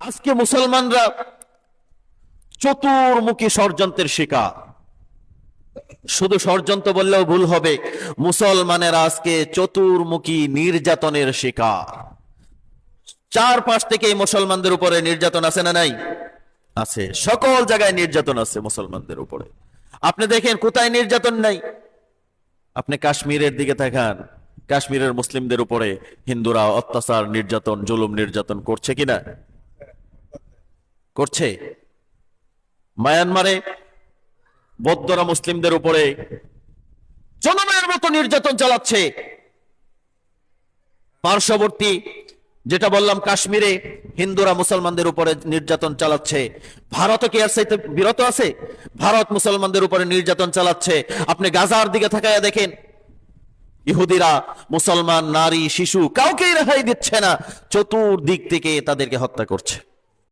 আজকে মুসলমানরা চতুর্মুখী ষড়যন্ত্রের শিকার। শুধু ষড়যন্ত্র বললেও ভুল হবে, মুসলমানেরা আজকে চতুর্মুখী নির্যাতনের শিকার। চারপাশ থেকে মুসলমানদের উপরে নির্যাতন আছে না নাই? আছে, সকল জায়গায় নির্যাতন আছে মুসলমানদের উপরে। আপনি দেখেন কোথায় নির্যাতন নাই? আপনি কাশ্মীরের দিকে তাকান, কাশ্মীরের মুসলিমদের উপরে হিন্দুরা অত্যাচার, নির্যাতন, জুলুম নির্যাতন করছে কিনা? করছে। মায়ানমারে বৌদ্ধরা মুসলিমদের উপরে জনমের মতো নির্যাতন চালাচ্ছে। পার্শ্ববর্তী যেটা বললাম কাশ্মীরে হিন্দুরা মুসলমানদের উপরে নির্যাতন চালাচ্ছে। ভারত কি আর চাইতে বিরত আছে? ভারত মুসলমানদের উপরে নির্যাতন চালাচ্ছে। আপনি গাজার দিকে তাকায়া দেখেন, ইহুদিরা মুসলমান, নারী, শিশু কাউকেই রেহাই দিচ্ছে না, চতুর্দিক থেকে তাদেরকে হত্যা করছে।